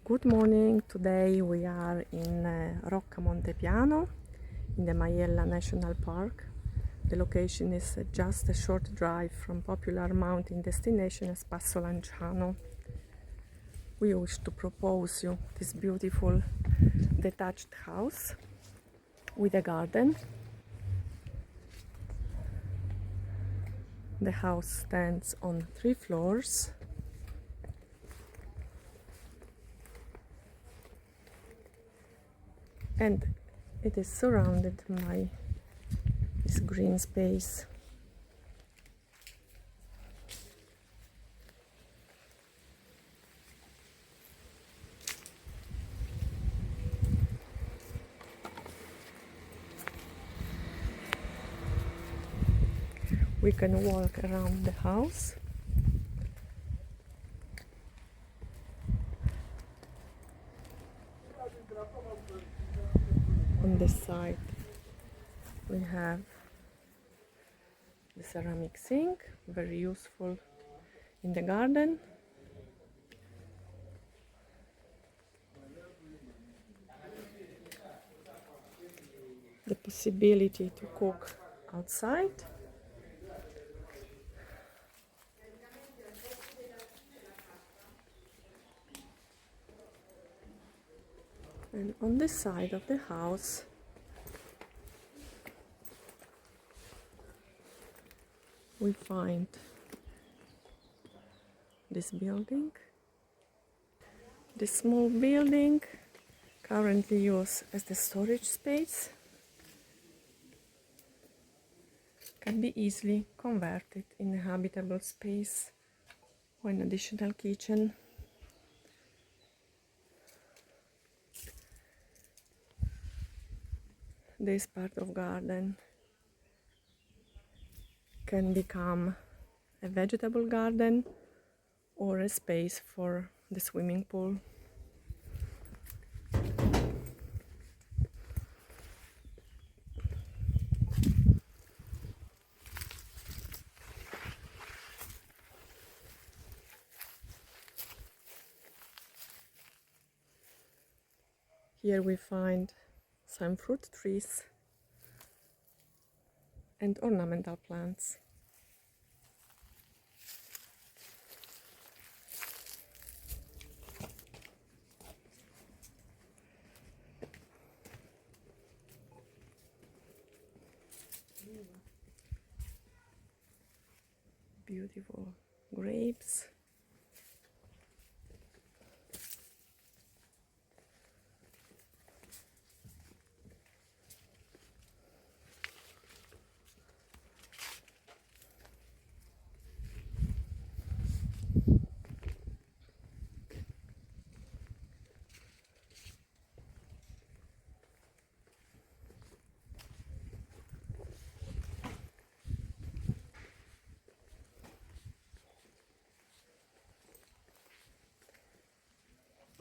Good morning. Today we are in Roccamontepiano in the Majella National Park. The location is just a short drive from popular mountain destination Passo Lanciano. We wish to propose you this beautiful detached house with a garden. The house stands on 3 floors. And it is surrounded by this green space. We can walk around the house. On this side we have the ceramic sink, very useful in the garden. The possibility to cook outside. And on this side of the house we find this building. This small building currently used as the storage space can be easily converted in a habitable space or an additional kitchen. This part of garden can become a vegetable garden or a space for the swimming pool. Here we find some fruit trees and ornamental plants. Beautiful grapes.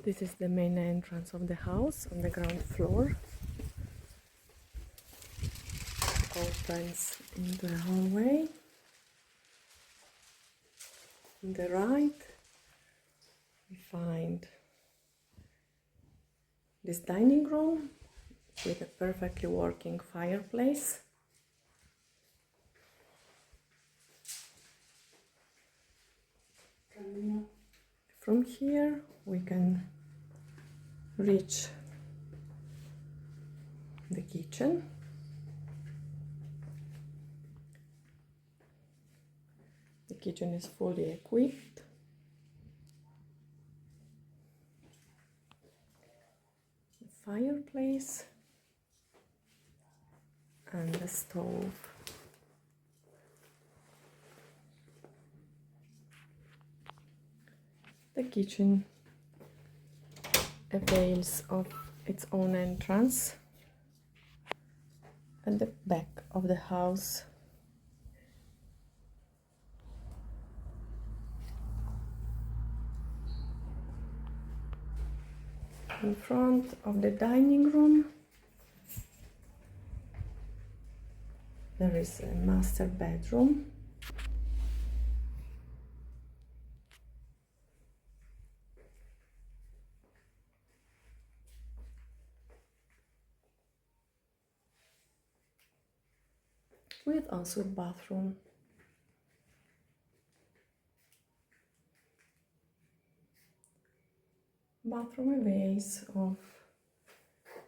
This is the main entrance of the house on the ground floor. It opens into the hallway. On the right, we find this dining room with a perfectly working fireplace. From here, we can reach the kitchen. The kitchen is fully equipped. The fireplace and the stove. The kitchen avails of its own entrance at the back of the house. In front of the dining room there is a master bedroom. with also a bathroom. Bathroom avails of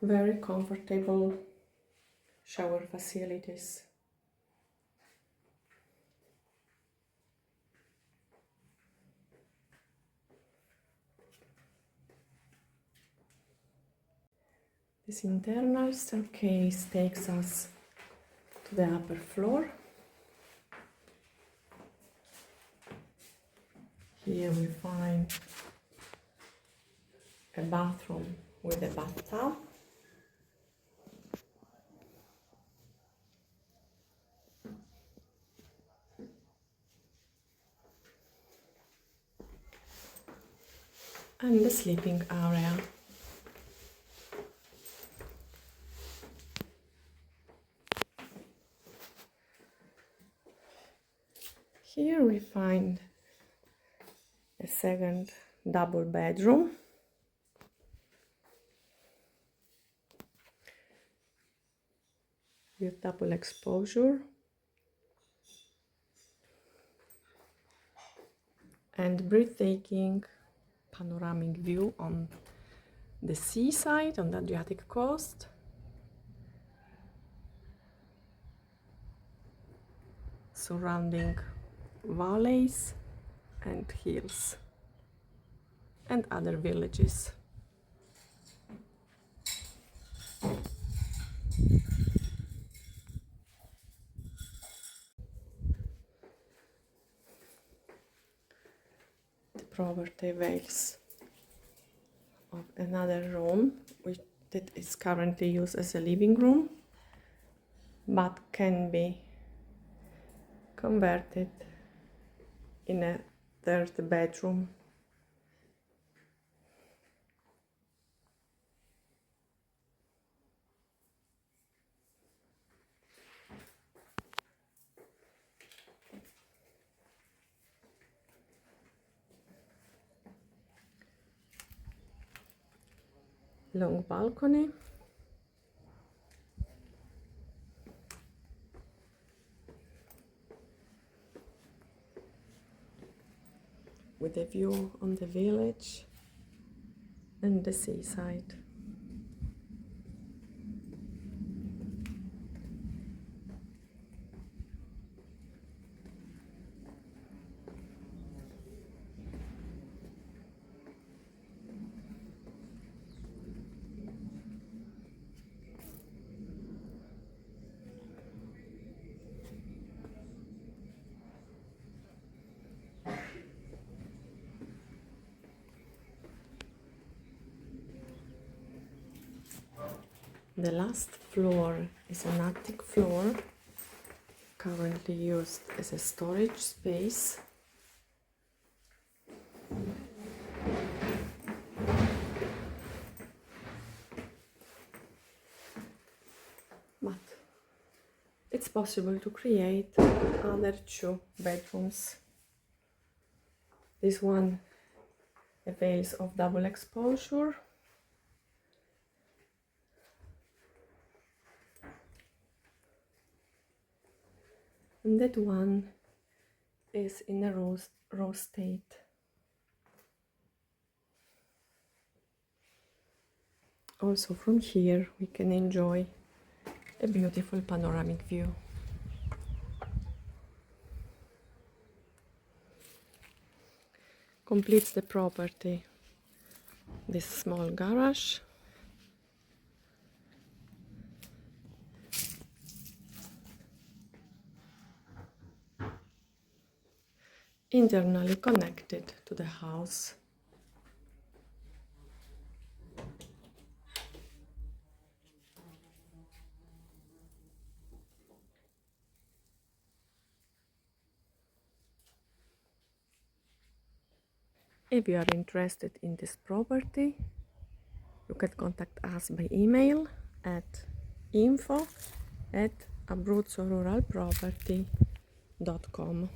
very comfortable shower facilities. This internal staircase takes us to the upper floor. Here we find a bathroom with a bathtub. And the sleeping area. Here we find a second double bedroom with double exposure and breathtaking panoramic view on the seaside, on the Adriatic coast. Surrounding valleys and hills and other villages. The property avails of another room that is currently used as a living room, but can be converted in a third bedroom. Long balcony. With a view on the village and the seaside. The last floor is an attic floor, currently used as a storage space. But it's possible to create other 2 bedrooms. This one avails of double exposure. And that one is in a raw state. Also from here we can enjoy a beautiful panoramic view. Completes the property this small garage. Internally connected to the house. If you are interested in this property, you can contact us by email at info@abruzzoruralproperty.com.